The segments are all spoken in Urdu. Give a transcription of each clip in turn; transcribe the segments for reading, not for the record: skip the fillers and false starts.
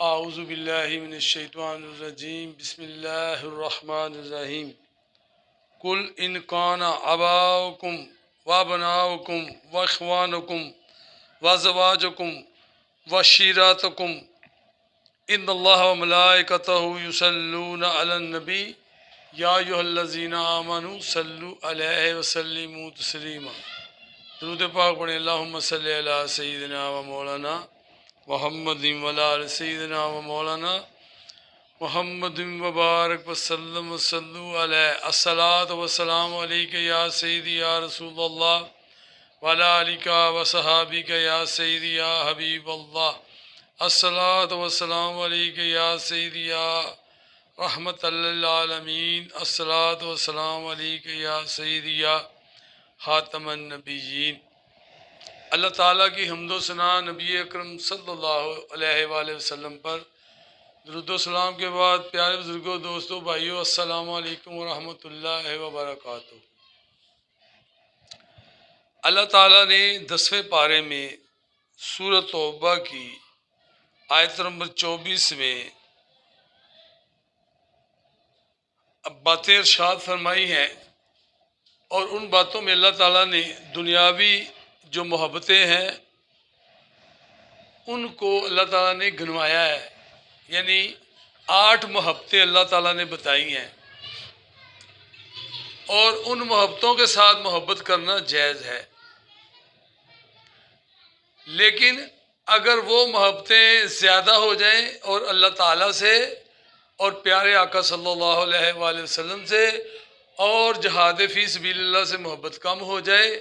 اعوذ باللہ من الشیطان الرجیم بسم اللہ الرحمن الرحیم قل ان کان آباؤکم وابناؤکم واخوانکم وازواجکم وعشیراتکم ان اللہ وملائکتہ یصلون علی النبی یا ایھا الذین آمنوا صلوا علیہ وسلموا تسلیما۔ درود پاک پڑھیں۔ اللہم صلی علی سیدنا و مولانا محمد وعلی آل سیدنا و مولانا محمد وبارک وسلم وصلوا علیہ۔ الصلاۃ والسلام علیک یا سیدی یا رسول اللہ وعلی آلک وصحابک یا سیدی یا حبیب اللہ۔ الصلاۃ والسلام علیک یا سیدی یا رحمت للعالمین۔ الصلاۃ والسلام علیک یا سیدی یا خاتم النبیین۔ اللہ تعالیٰ کی حمد و ثنا نبی اکرم صلی اللہ علیہ وآلہ وسلم پر درود و سلام کے بعد پیارے بزرگوں، دوستوں، بھائیوں، السلام علیکم ورحمۃ اللہ وبرکاتہ۔ اللہ تعالیٰ نے 10ویں پارے میں سورۃ توبہ کی آیت نمبر 24 میں باتیں ارشاد فرمائی ہیں، اور ان باتوں میں اللہ تعالیٰ نے دنیاوی جو محبتیں ہیں ان کو اللہ تعالیٰ نے گنوایا ہے، یعنی 8 محبتیں اللہ تعالیٰ نے بتائی ہیں، اور ان محبتوں کے ساتھ محبت کرنا جائز ہے، لیکن اگر وہ محبتیں زیادہ ہو جائیں اور اللہ تعالیٰ سے اور پیارے آقا صلی اللہ علیہ وآلہ وسلم سے اور جہاد فی سبیل اللہ سے محبت کم ہو جائے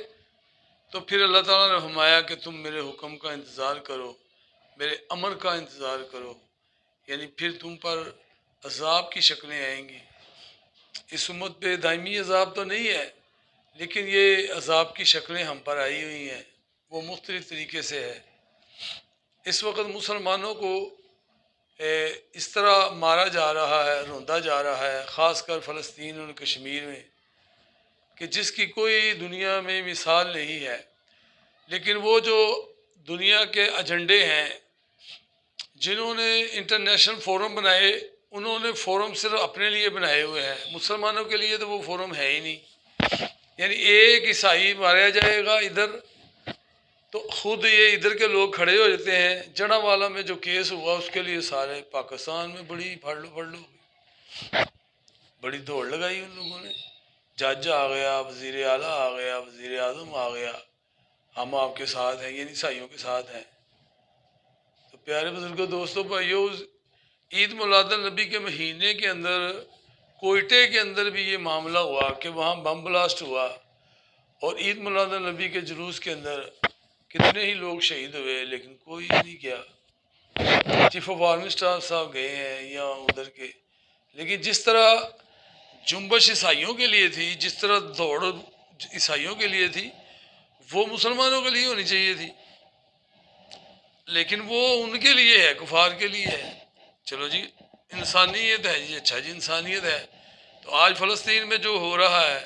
تو پھر اللہ تعالیٰ نے فرمایا کہ تم میرے حکم کا انتظار کرو، میرے امر کا انتظار کرو، یعنی پھر تم پر عذاب کی شکلیں آئیں گی۔ اس امت پہ دائمی عذاب تو نہیں ہے، لیکن یہ عذاب کی شکلیں ہم پر آئی ہوئی ہیں، وہ مختلف طریقے سے ہے۔ اس وقت مسلمانوں کو اس طرح مارا جا رہا ہے، روندا جا رہا ہے، خاص کر فلسطین اور کشمیر میں، کہ جس کی کوئی دنیا میں مثال نہیں ہے۔ لیکن وہ جو دنیا کے ایجنڈے ہیں، جنہوں نے انٹرنیشنل فورم بنائے، انہوں نے فورم صرف اپنے لیے بنائے ہوئے ہیں، مسلمانوں کے لیے تو وہ فورم ہے ہی نہیں۔ یعنی ایک عیسائی مارا جائے گا ادھر تو خود یہ ادھر کے لوگ کھڑے ہو جاتے ہیں۔ جڑا والا میں جو کیس ہوا اس کے لیے سارے پاکستان میں بڑی پھڑ لو ہوئی، بڑی دوڑ لگائی ان لوگوں نے۔ جج آ گیا، وزیر اعلیٰ آ گیا، وزیر اعظم آ گیا، ہم آپ کے ساتھ ہیں، یعنی عیسائیوں کے ساتھ ہیں۔ تو پیارے بزرگوں، دوستوں، بھائیوں، عید میلاد النبی کے مہینے کے اندر کوئٹے کے اندر بھی یہ معاملہ ہوا کہ وہاں بم بلاسٹ ہوا، اور عید میلاد النبی کے جلوس کے اندر کتنے ہی لوگ شہید ہوئے، لیکن کوئی نہیں کیا۔ چیف آف آرمی اسٹاف صاحب گئے ہیں یا ادھر کے، لیکن جس طرح جنبش عیسائیوں کے لیے تھی، جس طرح دوڑ عیسائیوں کے لیے تھی، وہ مسلمانوں کے لیے ہونی چاہیے تھی، لیکن وہ ان کے لیے ہے، کفار کے لیے ہے۔ چلو جی، انسانیت ہے جی، اچھا جی، انسانیت ہے۔ تو آج فلسطین میں جو ہو رہا ہے،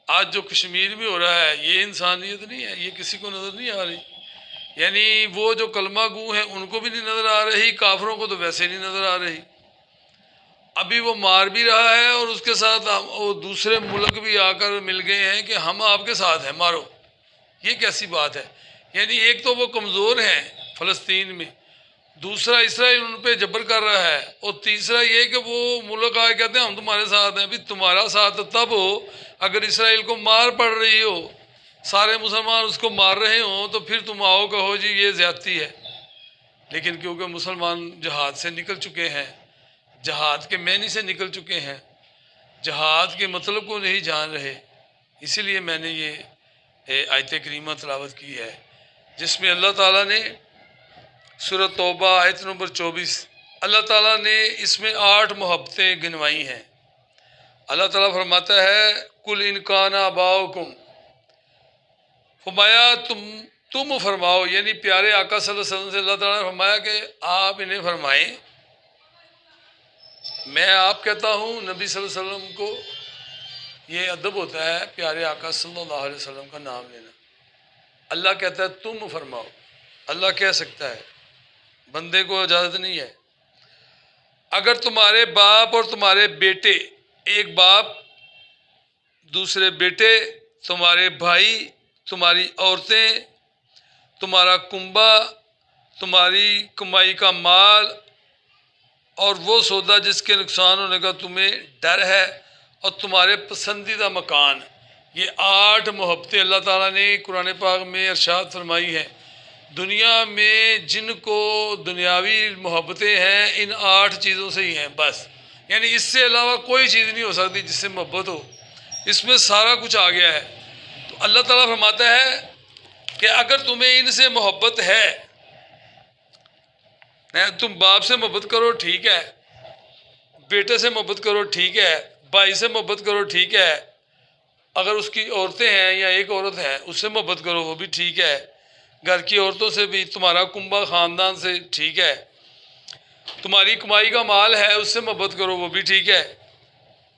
آج جو کشمیر میں ہو رہا ہے، یہ انسانیت نہیں ہے، یہ کسی کو نظر نہیں آ رہی۔ یعنی وہ جو کلمہ گو ہیں ان کو بھی نہیں نظر آ رہی، کافروں کو تو ویسے نہیں نظر آ رہی۔ ابھی وہ مار بھی رہا ہے، اور اس کے ساتھ وہ دوسرے ملک بھی آ کر مل گئے ہیں کہ ہم آپ کے ساتھ ہیں، مارو۔ یہ کیسی بات ہے؟ یعنی ایک تو وہ کمزور ہیں فلسطین میں، دوسرا اسرائیل ان پہ جبر کر رہا ہے، اور تیسرا یہ کہ وہ ملک آئے کہتے ہیں ہم تمہارے ساتھ ہیں۔ بھی تمہارا ساتھ تب ہو اگر اسرائیل کو مار پڑ رہی ہو، سارے مسلمان اس کو مار رہے ہوں، تو پھر تم آؤ کہو جی یہ زیادتی ہے۔ لیکن کیونکہ مسلمان جہاد سے نکل چکے ہیں، جہاد کے معنی سے نکل چکے ہیں، جہاد کے مطلب کو نہیں جان رہے، اسی لیے میں نے یہ آیت کریمہ تلاوت کی ہے، جس میں اللہ تعالیٰ نے سورۃ توبہ آیت نمبر 24، اللہ تعالیٰ نے اس میں 8 محبتیں گنوائی ہیں۔ اللہ تعالیٰ فرماتا ہے کل ان کان آباؤکم، فرمایا تم فرماؤ، یعنی پیارے آقا صلی اللہ علیہ وسلم سے اللہ تعالیٰ نے فرمایا کہ آپ انہیں فرمائیں۔ میں آپ کہتا ہوں نبی صلی اللہ علیہ وسلم کو، یہ ادب ہوتا ہے پیارے آقا صلی اللہ علیہ وسلم کا نام لینا۔ اللہ کہتا ہے تم فرماؤ، اللہ کہہ سکتا ہے، بندے کو اجازت نہیں ہے. اگر تمہارے باپ اور تمہارے بیٹے، ایک باپ دوسرے بیٹے، تمہارے بھائی، تمہاری عورتیں، تمہارا کنبہ، تمہاری کمائی کا مال اور وہ سودا جس کے نقصان ہونے کا تمہیں ڈر ہے، اور تمہارے پسندیدہ مکان، یہ 8 محبتیں اللہ تعالیٰ نے قرآن پاک میں ارشاد فرمائی ہیں. دنیا میں جن کو دنیاوی محبتیں ہیں ان 8 چیزوں سے ہی ہیں بس، یعنی اس سے علاوہ کوئی چیز نہیں ہو سکتی جس سے محبت ہو. اس میں سارا کچھ آ گیا ہے. تو اللہ تعالیٰ فرماتا ہے کہ اگر تمہیں ان سے محبت ہے، تم باپ سے محبت کرو ٹھیک ہے، بیٹے سے محبت کرو ٹھیک ہے، بھائی سے محبت کرو ٹھیک ہے، اگر اس کی عورتیں ہیں یا ایک عورت ہے اس سے محبت کرو وہ بھی ٹھیک ہے، گھر کی عورتوں سے بھی، تمہارا کنبہ خاندان سے ٹھیک ہے، تمہاری کمائی کا مال ہے اس سے محبت کرو وہ بھی ٹھیک ہے،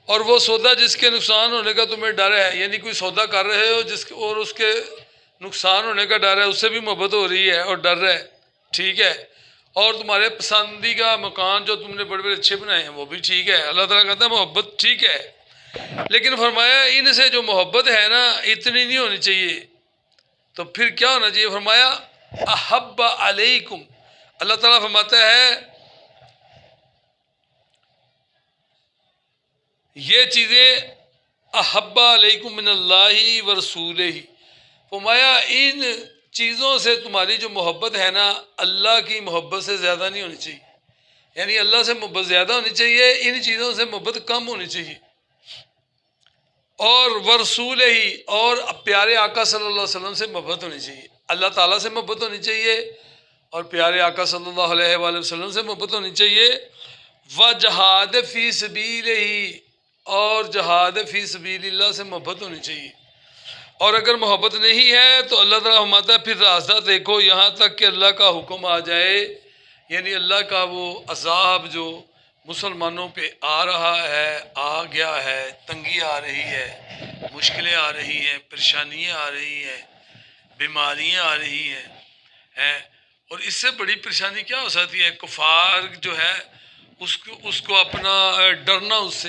اور وہ سودا جس کے نقصان ہونے کا تمہیں ڈر ہے، یعنی کوئی سودا کر رہے ہو اور اس کے نقصان ہونے کا ڈر ہے، اس سے بھی محبت ہو رہی ہے اور ڈر ہے ٹھیک ہے، اور تمہارے پسندیدہ مکان جو تم نے بڑے بڑے اچھے بنائے ہیں وہ بھی ٹھیک ہے. اللہ تعالیٰ کہتا ہے محبت ٹھیک ہے، لیکن فرمایا ان سے جو محبت ہے نا اتنی نہیں ہونی چاہیے. تو پھر کیا ہونا چاہیے؟ فرمایا احب علیکم. اللہ تعالیٰ فرماتا ہے یہ چیزیں احب علیکم من اللہ ورسولہ، فرمایا ان چیزوں سے تمہاری جو محبت ہے نا اللہ کی محبت سے زیادہ نہیں ہونی چاہیے، یعنی اللہ سے محبت زیادہ ہونی چاہیے، ان چیزوں سے محبت کم ہونی چاہیے. اور ورسول ہی، اور پیارے آقا صلی اللہ علیہ وسلم سے محبت ہونی چاہیے. اللہ تعالیٰ سے محبت ہونی چاہیے اور پیارے آقا صلی اللہ علیہ وآلہ وسلم سے محبت ہونی چاہیے. وجہاد فی سبیل ہی، اور جہاد فی سبیل اللہ سے محبت ہونی چاہیے. اور اگر محبت نہیں ہے تو اللہ تعالیٰ فرماتا ہے پھر راستہ دیکھو یہاں تک کہ اللہ کا حکم آ جائے، یعنی اللہ کا وہ عذاب جو مسلمانوں پہ آ رہا ہے، آ گیا ہے، تنگی آ رہی ہے، مشکلیں آ رہی ہیں، پریشانیاں آ رہی ہیں، بیماریاں آ رہی ہیں. اور اس سے بڑی پریشانی کیا ہو سکتی ہے؟ کفار جو ہے اس کو اپنا ڈرنا، اس سے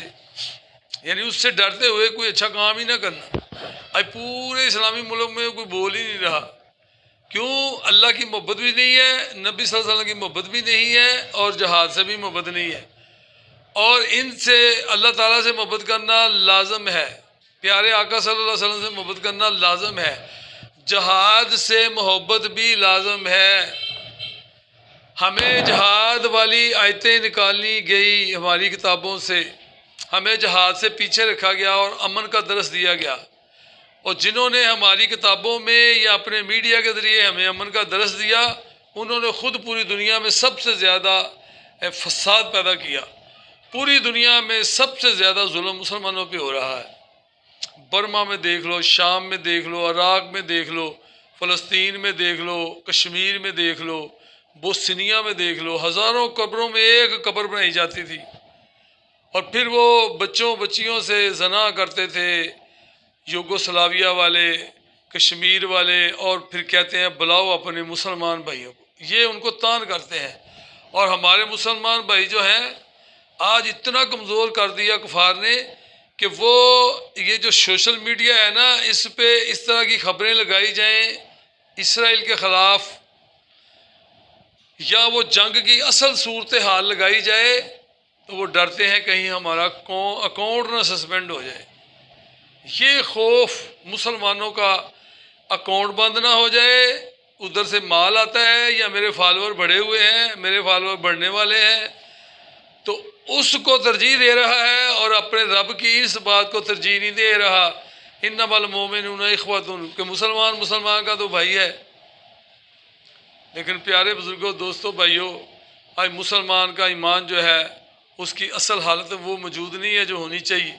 یعنی اس سے ڈرتے ہوئے کوئی اچھا کام ہی نہ کرنا. اب پورے اسلامی ملک میں کوئی بول ہی نہیں رہا. کیوں؟ اللہ کی محبت بھی نہیں ہے، نبی صلی اللہ علیہ وسلم کی محبت بھی نہیں ہے، اور جہاد سے بھی محبت نہیں ہے. اور ان سے اللہ تعالیٰ سے محبت کرنا لازم ہے، پیارے آقا صلی اللہ علیہ وسلم سے محبت کرنا لازم ہے، جہاد سے محبت بھی لازم ہے. ہمیں جہاد والی آیتیں نکالنی گئی ہماری کتابوں سے، ہمیں جہاد سے پیچھے رکھا گیا اور امن کا درس دیا گیا. اور جنہوں نے ہماری کتابوں میں یا اپنے میڈیا کے ذریعے ہمیں امن کا درس دیا، انہوں نے خود پوری دنیا میں سب سے زیادہ فساد پیدا کیا. پوری دنیا میں سب سے زیادہ ظلم مسلمانوں پہ ہو رہا ہے. برما میں دیکھ لو، شام میں دیکھ لو، عراق میں دیکھ لو، فلسطین میں دیکھ لو، کشمیر میں دیکھ لو، بوسنیا میں دیکھ لو. ہزاروں قبروں میں ایک قبر بنائی جاتی تھی، اور پھر وہ بچیوں سے زنا کرتے تھے، یوگوسلاویہ والے، کشمیر والے، اور پھر کہتے ہیں بلاؤ اپنے مسلمان بھائیوں کو. یہ ان کو تان کرتے ہیں. اور ہمارے مسلمان بھائی جو ہیں آج اتنا کمزور کر دیا کفار نے کہ وہ یہ جو سوشل میڈیا ہے نا اس پہ اس طرح کی خبریں لگائی جائیں اسرائیل کے خلاف، یا وہ جنگ کی اصل صورتحال لگائی جائے تو وہ ڈرتے ہیں کہیں ہمارا اکاؤنٹ نہ سسپینڈ ہو جائے. یہ خوف مسلمانوں کا اکاؤنٹ بند نہ ہو جائے، ادھر سے مال آتا ہے یا میرے فالوور بڑھے ہوئے ہیں، میرے فالوور بڑھنے والے ہیں، تو اس کو ترجیح دے رہا ہے اور اپنے رب کی اس بات کو ترجیح نہیں دے رہا. انما المؤمنون اخوۃ، کہ مسلمان کا تو بھائی ہے. لیکن پیارے بزرگوں، دوستوں، بھائیوں، آج مسلمان کا ایمان جو ہے اس کی اصل حالت وہ موجود نہیں ہے جو ہونی چاہیے.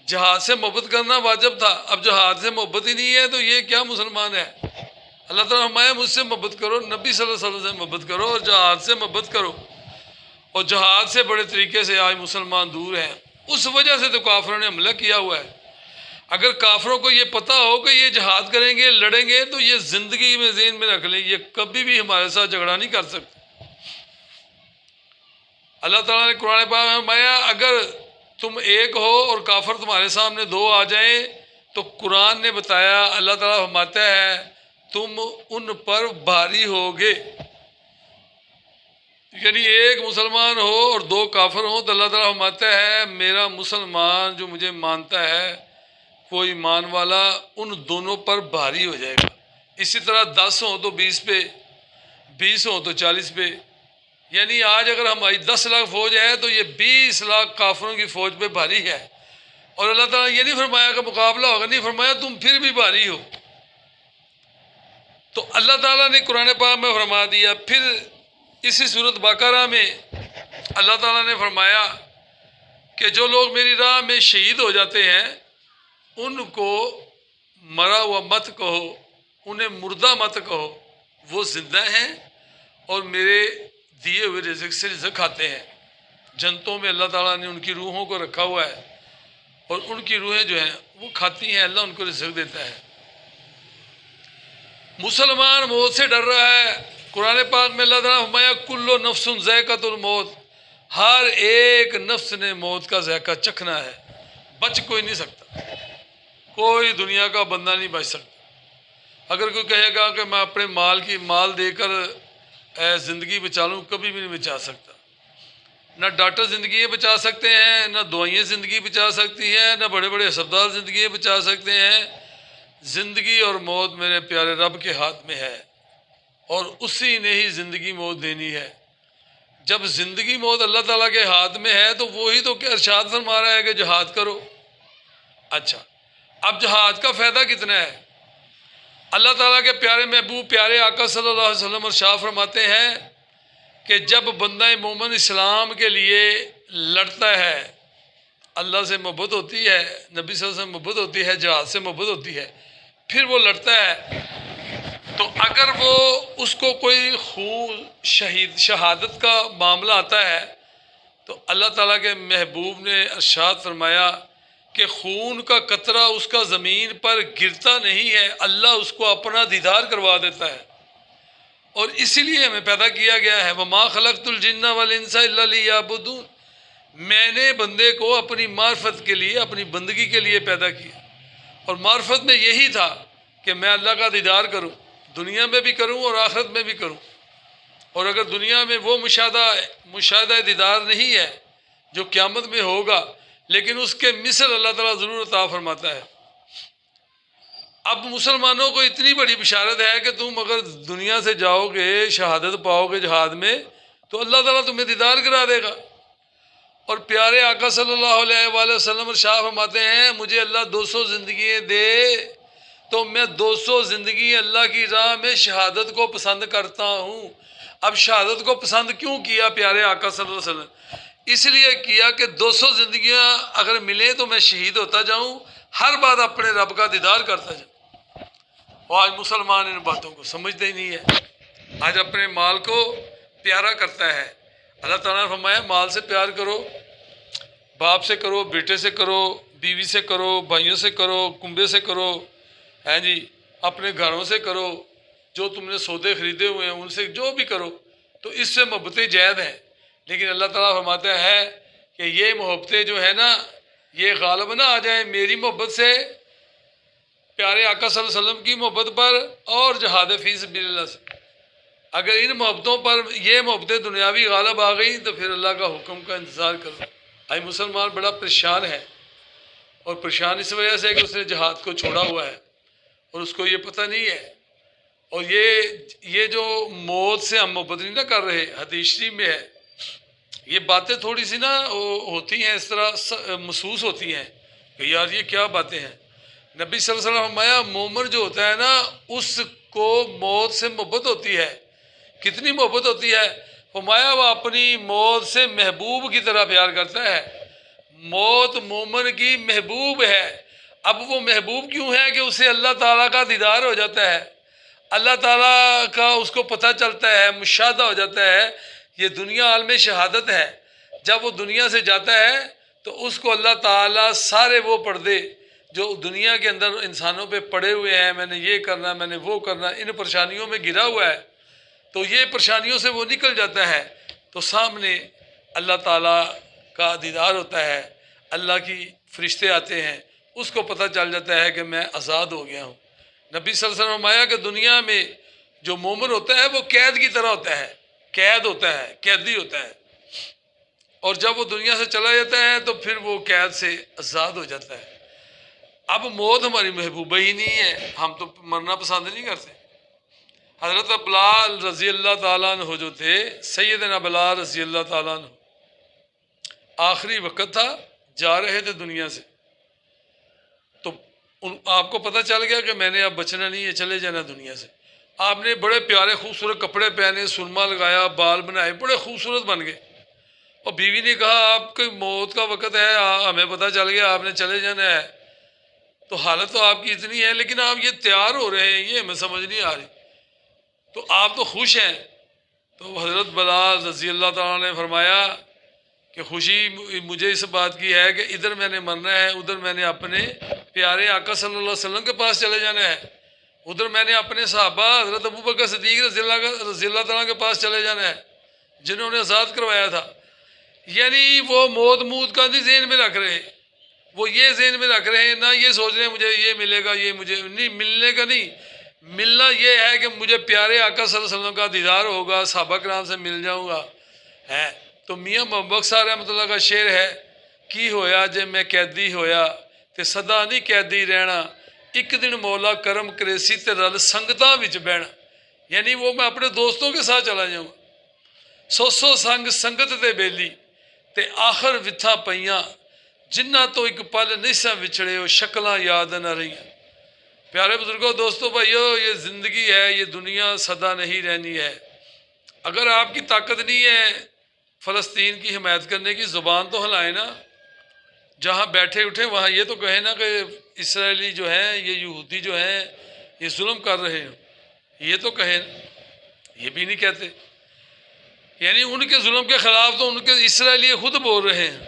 جہاد سے محبت کرنا واجب تھا، اب جہاد سے محبت ہی نہیں ہے تو یہ کیا مسلمان ہے؟ اللہ تعالیٰ فرمایا مجھ سے محبت کرو، نبی صلی اللہ علیہ وسلم سے محبت کرو اور جہاد سے محبت کرو. اور جہاد سے بڑے طریقے سے آج مسلمان دور ہیں. اس وجہ سے تو کافروں نے حملہ کیا ہوا ہے. اگر کافروں کو یہ پتہ ہو کہ یہ جہاد کریں گے، لڑیں گے، تو یہ زندگی میں ذہن میں رکھ لیں، یہ کبھی بھی ہمارے ساتھ جھگڑا نہیں کر سکتے. اللہ تعالیٰ نے قرآن پاک میں فرمایا اگر تم ایک ہو اور کافر تمہارے سامنے دو آ جائیں تو قرآن نے بتایا، اللہ تعالیٰ فرماتا ہے تم ان پر بھاری ہوگے. یعنی ایک مسلمان ہو اور دو کافر ہوں تو اللہ تعالیٰ فرماتا ہے میرا مسلمان جو مجھے مانتا ہے وہ ایمان والا ان دونوں پر بھاری ہو جائے گا. اسی طرح 10 ہوں تو 20 پہ، 20 ہوں تو 40 پہ. یعنی آج اگر ہماری 10 لاکھ فوج ہے تو یہ 20 لاکھ کافروں کی فوج پہ بھاری ہے. اور اللہ تعالیٰ نے یہ نہیں فرمایا کہ مقابلہ ہوگا، نہیں فرمایا تم پھر بھی بھاری ہو. تو اللہ تعالیٰ نے قرآن پاک میں فرما دیا. پھر اسی سورۃ بقرہ میں اللہ تعالیٰ نے فرمایا کہ جو لوگ میری راہ میں شہید ہو جاتے ہیں ان کو مرا ہوا مت کہو، انہیں مردہ مت کہو، وہ زندہ ہیں اور میرے دیے ہوئے رزق سے رزق کھاتے ہیں. جنتوں میں اللہ تعالیٰ نے ان کی روحوں کو رکھا ہوا ہے اور ان کی روحیں جو ہیں وہ کھاتی ہیں، اللہ ان کو رزق دیتا ہے. مسلمان موت سے ڈر رہا ہے. قرآن پاک میں اللہ تعالیٰ نے فرمایا کل نفس ذائقۃ الموت، ہر ایک نفس نے موت کا ذائقہ چکھنا ہے، بچ کوئی نہیں سکتا، کوئی دنیا کا بندہ نہیں بچ سکتا. اگر کوئی کہے گا کہ میں اپنے مال دے کر زندگی بچا لوں، کبھی بھی نہیں بچا سکتا. نہ ڈاکٹر زندگیاں بچا سکتے ہیں، نہ دوائیاں زندگی بچا سکتی ہیں، نہ بڑے بڑے ہسپتال زندگیاں بچا سکتے ہیں. زندگی اور موت میرے پیارے رب کے ہاتھ میں ہے اور اسی نے ہی زندگی موت دینی ہے. جب زندگی موت اللہ تعالیٰ کے ہاتھ میں ہے تو وہی تو کیا ارشاد فرما رہا ہے کہ جہاد کرو. اچھا، اب جہاد کا فائدہ کتنا ہے؟ اللہ تعالیٰ کے پیارے محبوب پیارے آقا صلی اللہ علیہ وسلم ارشاد فرماتے ہیں کہ جب بندہ مومن اسلام کے لیے لڑتا ہے، اللہ سے محبت ہوتی ہے، نبی صلی اللہ علیہ وسلم سے محبت ہوتی ہے، جہاد سے محبت ہوتی ہے، پھر وہ لڑتا ہے تو اگر وہ اس کو کوئی خون شہادت کا معاملہ آتا ہے تو اللہ تعالیٰ کے محبوب نے ارشاد فرمایا کہ خون کا قطرہ اس کا زمین پر گرتا نہیں ہے، اللہ اس کو اپنا دیدار کروا دیتا ہے. اور اسی لیے ہمیں پیدا کیا گیا ہے وَمَا خَلَقْتُ الْجِنَّ وَالْإِنسَ إِلَّا لِيَعْبُدُونِ، میں نے بندے کو اپنی معرفت کے لیے، اپنی بندگی کے لیے پیدا کیا. اور معرفت میں یہی تھا کہ میں اللہ کا دیدار کروں، دنیا میں بھی کروں اور آخرت میں بھی کروں. اور اگر دنیا میں وہ مشاہدہ دیدار نہیں ہے جو قیامت میں ہوگا، لیکن اس کے مثل اللہ تعالیٰ ضرور عطا فرماتا ہے. اب مسلمانوں کو اتنی بڑی بشارت ہے کہ تم اگر دنیا سے جاؤ گے، شہادت پاؤ گے جہاد میں، تو اللہ تعالیٰ تمہیں دیدار کرا دے گا. اور پیارے آقا صلی اللہ علیہ وآلہ وسلم ارشاد فرماتے ہیں مجھے اللہ 200 زندگیاں دے تو میں 200 زندگی اللہ کی راہ میں شہادت کو پسند کرتا ہوں. اب شہادت کو پسند کیوں کیا پیارے آقا صلی اللہ علیہ وسلم؟ اس لیے کیا کہ 200 زندگیاں اگر ملیں تو میں شہید ہوتا جاؤں، ہر بات اپنے رب کا دیدار کرتا جاؤں. آج مسلمان ان باتوں کو سمجھتے ہی نہیں ہے، آج اپنے مال کو پیارا کرتا ہے. اللہ تعالیٰ نے فرمایا مال سے پیار کرو، باپ سے کرو، بیٹے سے کرو، بیوی سے کرو، بھائیوں سے کرو، کنبے سے کرو، ہیں جی، اپنے گھروں سے کرو، جو تم نے سودے خریدے ہوئے ہیں ان سے جو بھی کرو، تو اس سے محبتیں جائز ہیں. لیکن اللہ تعالیٰ فرماتا ہے کہ یہ محبتیں جو ہے نا یہ غالب نہ آ جائیں میری محبت سے، پیارے آقا صلی اللہ علیہ وسلم کی محبت پر اور جہاد فی سبیل اللہ سے. اگر ان محبتوں پر یہ محبتیں دنیاوی غالب آ گئی تو پھر اللہ کا حکم کا انتظار کرو. آج مسلمان بڑا پریشان ہے، اور پریشان اس وجہ سے کہ اس نے جہاد کو چھوڑا ہوا ہے اور اس کو یہ پتہ نہیں ہے. اور یہ جو موت سے ہم محبت نہیں نہ کر رہے، حدیث شریف میں ہے، یہ باتیں تھوڑی سی نا ہوتی ہیں، اس طرح محسوس ہوتی ہیں کہ یار یہ کیا باتیں ہیں. نبی صلی اللہ علیہ وسلم فرمایا مومن جو ہوتا ہے نا اس کو موت سے محبت ہوتی ہے. کتنی محبت ہوتی ہے؟ فرمایا وہ اپنی موت سے محبوب کی طرح پیار کرتا ہے. موت مومن کی محبوب ہے. اب وہ محبوب کیوں ہے کہ اسے اللہ تعالیٰ کا دیدار ہو جاتا ہے، اللہ تعالیٰ کا اس کو پتہ چلتا ہے، مشاہدہ ہو جاتا ہے. یہ دنیا عالم شہادت ہے. جب وہ دنیا سے جاتا ہے تو اس کو اللہ تعالیٰ سارے وہ پردے جو دنیا کے اندر انسانوں پہ پڑے ہوئے ہیں، میں نے یہ کرنا، میں نے وہ کرنا، ان پریشانیوں میں گرا ہوا ہے، تو یہ پریشانیوں سے وہ نکل جاتا ہے تو سامنے اللہ تعالیٰ کا دیدار ہوتا ہے، اللہ کی فرشتے آتے ہیں، اس کو پتہ چل جاتا ہے کہ میں آزاد ہو گیا ہوں۔ نبی صلی اللہ علیہ وسلم نے فرمایا کہ دنیا میں جو مومن ہوتا ہے وہ قید کی طرح ہوتا ہے، قید ہوتا ہے، قیدی ہوتا ہے، اور جب وہ دنیا سے چلا جاتا ہے تو پھر وہ قید سے آزاد ہو جاتا ہے۔ اب موت ہماری محبوبہ ہی نہیں ہے، ہم تو مرنا پسند نہیں کرتے۔ حضرت بلال رضی اللہ تعالیٰ عنہ جو تھے، سیدنا بلال رضی اللہ تعالیٰ عنہ، آخری وقت تھا، جا رہے تھے دنیا سے، تو آپ کو پتہ چل گیا کہ میں نے اب بچنا نہیں ہے، چلے جانا دنیا سے۔ آپ نے بڑے پیارے خوبصورت کپڑے پہنے، سرما لگایا، بال بنائے، بڑے خوبصورت بن گئے، اور بیوی نے کہا آپ کی موت کا وقت ہے، ہمیں پتہ چل گیا آپ نے چلے جانا ہے، تو حالت تو آپ کی اتنی ہے، لیکن آپ یہ تیار ہو رہے ہیں، یہ ہمیں سمجھ نہیں آ رہی، تو آپ تو خوش ہیں۔ تو حضرت بلال رضی اللہ تعالیٰ نے فرمایا کہ خوشی مجھے اس بات کی ہے کہ ادھر میں نے مرنا ہے، ادھر میں نے اپنے پیارے آقا صلی اللہ علیہ وسلم کے پاس چلے جانا ہے، ادھر میں نے اپنے صحابہ حضرت ابوبکر صدیق رضی اللہ تعالیٰ کے پاس چلے جانا ہے، جنہوں نے آزاد کروایا تھا۔ یعنی وہ موت کا نہیں ذہن میں رکھ رہے، وہ یہ ذہن میں رکھ رہے ہیں، نہ یہ سوچ رہے ہیں مجھے یہ ملے گا، یہ مجھے نہیں ملنے کا، نہیں ملنا یہ ہے کہ مجھے پیارے آقا صلی اللہ علیہ وسلم کا دیدار ہوگا، صحابہ کرام سے مل جاؤں گا ہے۔ تو میاں محمد صاحب رحمۃ اللہ کا شعر ہے، کی ہویا جے میں قیدی ہویا تے سدا نہیں قیدی رہنا، ایک دن مولا کرم کریسی تے رل سنگتاں وچ بہنا، یعنی وہ میں اپنے دوستوں کے ساتھ چلا جاؤں گا۔ سو سنگ سنگت تے بیلی تے آخر وتھاں پئیاں، جنہ تو ایک پل نہیں وچھڑے ہو شکلاں یاد نہ رہیاں۔ پیارے بزرگوں، دوستوں، بھائیو، یہ زندگی ہے، یہ دنیا سدا نہیں رہنی ہے۔ اگر آپ کی طاقت نہیں ہے فلسطین کی حمایت کرنے کی، زبان تو ہلائیں نا، جہاں بیٹھے اٹھے وہاں یہ تو کہیں نا کہ اسرائیلی جو ہیں، یہ یہودی جو ہیں، یہ ظلم کر رہے ہیں، یہ تو کہیں، یہ بھی نہیں کہتے۔ یعنی ان کے ظلم کے خلاف تو ان کے اسرائیلی خود بول رہے ہیں۔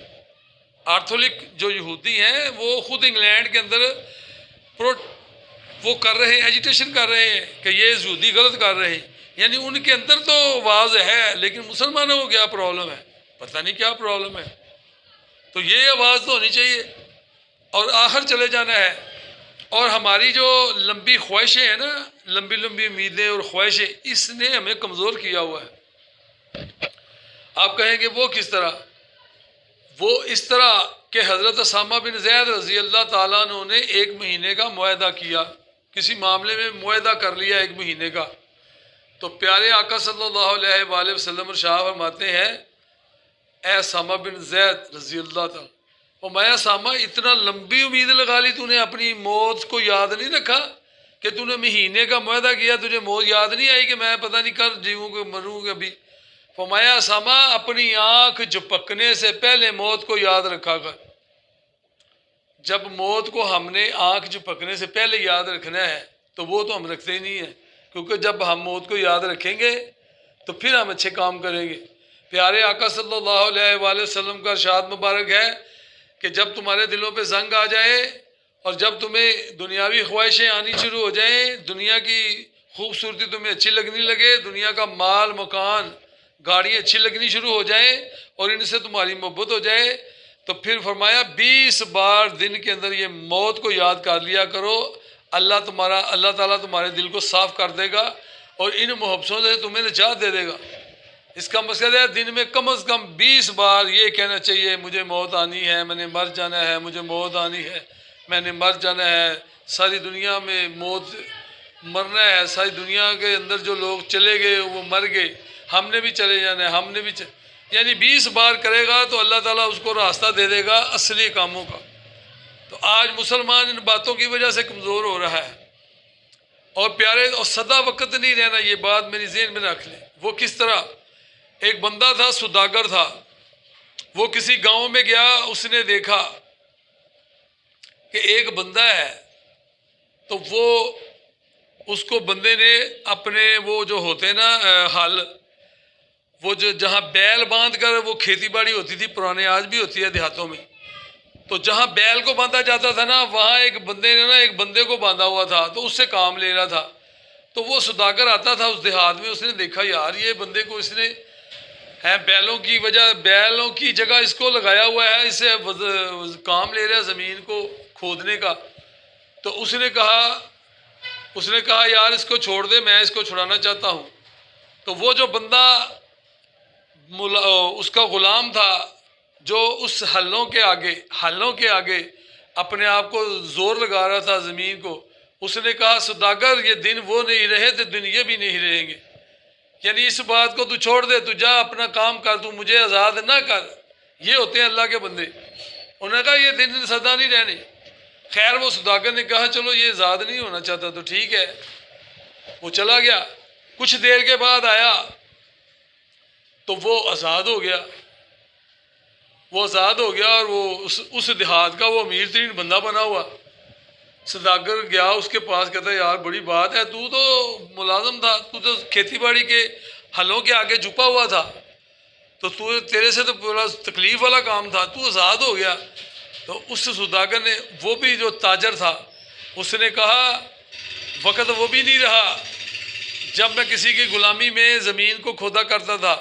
آرتھولک جو یہودی ہیں وہ خود انگلینڈ کے اندر وہ کر رہے ہیں، ایجیٹیشن کر رہے ہیں کہ یہ یہودی غلط کر رہے ہیں، یعنی ان کے اندر تو آواز ہے، لیکن مسلمانوں کو کیا پرابلم ہے، پتہ نہیں کیا پرابلم ہے۔ تو یہ آواز تو ہونی چاہیے، اور آخر چلے جانا ہے۔ اور ہماری جو لمبی خواہشیں ہیں نا، لمبی لمبی امیدیں اور خواہشیں، اس نے ہمیں کمزور کیا ہوا ہے۔ آپ کہیں گے وہ کس طرح؟ وہ اس طرح کہ حضرت اسامہ بن زید رضی اللہ تعالیٰ عنہ نے 1 مہینے کا معاہدہ کیا، کسی معاملے میں معاہدہ کر لیا 1 مہینے کا، تو پیارے آقا صلی اللہ علیہ وآلہ وسلم ارشاد فرماتے ہیں، اے اسامہ بن زید رضی اللہ تعالیٰ، اور میں اسامہ اتنا لمبی امید لگا لی، تو نے اپنی موت کو یاد نہیں رکھا کہ تو نے مہینے کا معاہدہ کیا، تجھے موت یاد نہیں آئی کہ میں پتہ نہیں کر جیوں کہ مروں کہ ابھی؟ فرمایا اسامہ اپنی آنکھ جھپکنے سے پہلے موت کو یاد رکھا کر۔ جب موت کو ہم نے آنکھ جھپکنے سے پہلے یاد رکھنا ہے تو وہ تو ہم رکھتے ہی نہیں ہیں، کیونکہ جب ہم موت کو یاد رکھیں گے تو پھر ہم اچھے کام کریں گے۔ پیارے آقا صلی اللہ علیہ وآلہ وسلم کا ارشاد مبارک ہے کہ جب تمہارے دلوں پہ زنگ آ جائے اور جب تمہیں دنیاوی خواہشیں آنی شروع ہو جائیں، دنیا کی خوبصورتی تمہیں اچھی لگنے لگے، دنیا کا مال مکان گاڑی اچھی لگنی شروع ہو جائیں اور ان سے تمہاری محبت ہو جائے، تو پھر فرمایا 20 بار دن کے اندر یہ موت کو یاد کر لیا کرو، اللہ تعالیٰ تمہارے دل کو صاف کر دے گا اور ان محبتوں سے تمہیں نجات دے دے گا۔ اس کا مقصد ہے دن میں کم از کم 20 بار یہ کہنا چاہیے، مجھے موت آنی ہے، میں نے مر جانا ہے، مجھے موت آنی ہے، میں نے مر جانا ہے۔ ساری دنیا میں موت مرنا ہے، ساری دنیا کے اندر جو لوگ چلے گئے وہ مر گئے، ہم نے بھی چلے جانا ہے، ہم نے بھی یعنی 20 بار کرے گا تو اللہ تعالیٰ اس کو راستہ دے دے گا اصلی کاموں کا۔ تو آج مسلمان ان باتوں کی وجہ سے کمزور ہو رہا ہے، اور پیارے، اور سدا وقت نہیں رہنا، یہ بات میری ذہن میں رکھ لیں۔ وہ کس طرح؟ ایک بندہ تھا، سوداگر تھا، وہ کسی گاؤں میں گیا، اس نے دیکھا کہ ایک بندہ ہے، تو وہ اس کو بندے نے اپنے وہ جو ہوتے نا ہل، وہ جو جہاں بیل باندھ کر وہ کھیتی باڑی ہوتی تھی پرانے، آج بھی ہوتی ہے دیہاتوں میں، تو جہاں بیل کو باندھا جاتا تھا نا، وہاں ایک بندے نے نا ایک بندے کو باندھا ہوا تھا، تو اس سے کام لے رہا تھا۔ تو وہ سوداگر آتا تھا اس دیہات میں، اس نے دیکھا یار یہ بندے کو اس نے ہے، بیلوں کی وجہ، بیلوں کی جگہ اس کو لگایا ہوا ہے، اسے کام لے رہا ہے زمین کو کھودنے کا. تو اس نے کہا یار اس کو چھوڑ دے، میں اس کو چھڑانا چاہتا ہوں. تو وہ جو بندہ اس کا غلام تھا جو اس ہلوں کے آگے اپنے آپ کو زور لگا رہا تھا زمین کو، اس نے کہا سوداگر یہ دن وہ نہیں رہے تو دن یہ بھی نہیں رہیں گے. یعنی اس بات کو تو چھوڑ دے، تو جا اپنا کام کر، تو مجھے آزاد نہ کر. یہ ہوتے ہیں اللہ کے بندے. انہوں نے کہا یہ دن سدا نہیں رہنے. خیر وہ سوداگر نے کہا چلو یہ آزاد نہیں ہونا چاہتا تو ٹھیک ہے. وہ چلا گیا. کچھ دیر کے بعد آیا تو وہ آزاد ہو گیا. اور وہ اس دیہات کا وہ امیر ترین بندہ بنا ہوا. سوداگر گیا اس کے پاس، کہتا ہے یار بڑی بات ہے، تو ملازم تھا، تو کھیتی باڑی کے ہلوں کے آگے چھپا ہوا تھا، تو تیرے سے تو بڑا تکلیف والا کام تھا، تو آزاد ہو گیا. تو اس سوداگر نے، وہ بھی جو تاجر تھا، اس نے کہا وقت وہ بھی نہیں رہا جب میں کسی کی غلامی میں زمین کو کھودا کرتا تھا،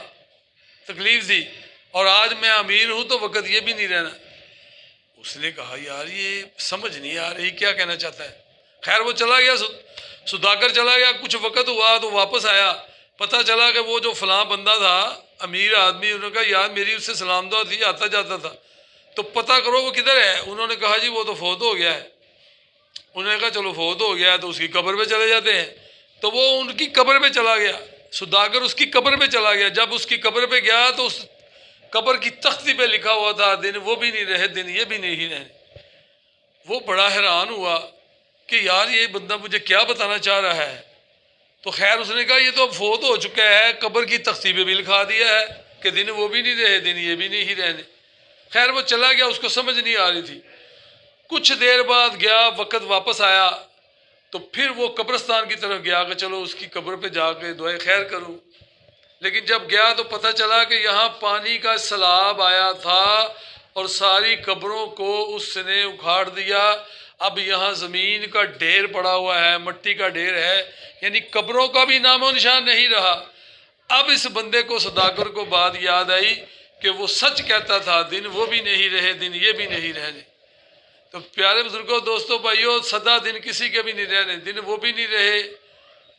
تکلیف تھی، اور آج میں امیر ہوں تو وقت یہ بھی نہیں رہنا. اس نے کہا یار یہ سمجھ نہیں آ رہی کیا کہنا چاہتا ہے. خیر وہ چلا گیا، سوداگر چلا گیا. کچھ وقت ہوا تو واپس آیا، پتہ چلا کہ وہ جو فلاں بندہ تھا امیر آدمی، انہوں نے کہا یار میری اس سے سلام دعا تھی، آتا جاتا تھا، تو پتہ کرو وہ کدھر ہے. انہوں نے کہا جی وہ تو فوت ہو گیا ہے. انہوں نے کہا چلو فوت ہو گیا ہے تو اس کی قبر پہ چلے جاتے ہیں. تو وہ ان کی قبر پہ چلا گیا. سوداگر اس کی قبر پہ چلا گیا. جب اس کی قبر پہ گیا تو اس قبر کی تختی پہ لکھا ہوا تھا دن وہ بھی نہیں رہے دن یہ بھی نہیں رہے. وہ بڑا حیران ہوا کہ یار یہ بندہ مجھے کیا بتانا چاہ رہا ہے. تو خیر اس نے کہا یہ تو اب فوت ہو چکا ہے، قبر کی تختی پہ بھی لکھا دیا ہے کہ دن وہ بھی نہیں رہے دن یہ بھی نہیں رہنے. خیر وہ چلا گیا، اس کو سمجھ نہیں آ رہی تھی. کچھ دیر بعد گیا، وقت واپس آیا تو پھر وہ قبرستان کی طرف گیا کہ چلو اس کی قبر پہ جا کے دعائے خیر کروں. لیکن جب گیا تو پتہ چلا کہ یہاں پانی کا سیلاب آیا تھا اور ساری قبروں کو اس نے اکھاڑ دیا. اب یہاں زمین کا ڈھیر پڑا ہوا ہے، مٹی کا ڈھیر ہے، یعنی قبروں کا بھی نام و نشان نہیں رہا. اب اس بندے کو سوداگر کو بات یاد آئی کہ وہ سچ کہتا تھا دن وہ بھی نہیں رہے دن یہ بھی نہیں رہنے. تو پیارے بزرگوں، دوستوں، بھائیوں، سدا دن کسی کے بھی نہیں رہنے، دن وہ بھی نہیں رہے.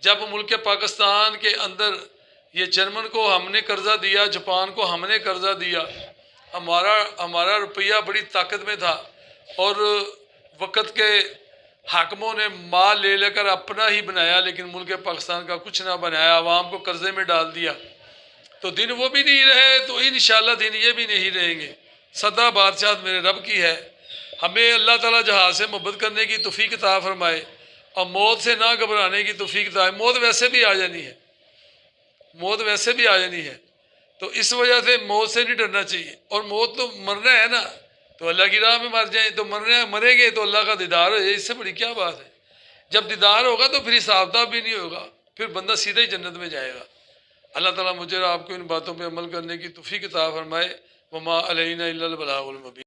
جب ملک پاکستان کے اندر یہ جرمن کو ہم نے قرضہ دیا، جاپان کو ہم نے قرضہ دیا، ہمارا روپیہ بڑی طاقت میں تھا، اور وقت کے حاکموں نے مال لے کر اپنا ہی بنایا، لیکن ملک پاکستان کا کچھ نہ بنایا، عوام کو قرضے میں ڈال دیا. تو دن وہ بھی نہیں رہے تو انشاءاللہ دن یہ بھی نہیں رہیں گے. سدا بادشاہت میرے رب کی ہے. ہمیں اللہ تعالیٰ جہاز سے محبت کرنے کی توفیق عطا فرمائے اور موت سے نہ گھبرانے کی توفیق عطا. موت ویسے بھی آ جانی ہے، تو اس وجہ سے موت سے نہیں ڈرنا چاہیے. اور موت تو مرنا ہے نا، تو اللہ کی راہ میں مر جائیں تو مریں گے تو اللہ کا دیدار ہو جائے. اس سے بڑی کیا بات ہے. جب دیدار ہوگا تو پھر حساب کتاب بھی نہیں ہوگا، پھر بندہ سیدھا ہی جنت میں جائے گا. اللہ تعالیٰ مجھے اور آپ کو ان باتوں پہ عمل کرنے کی توفیق عطا فرمائے. وما علینا الا البلاغ المبین.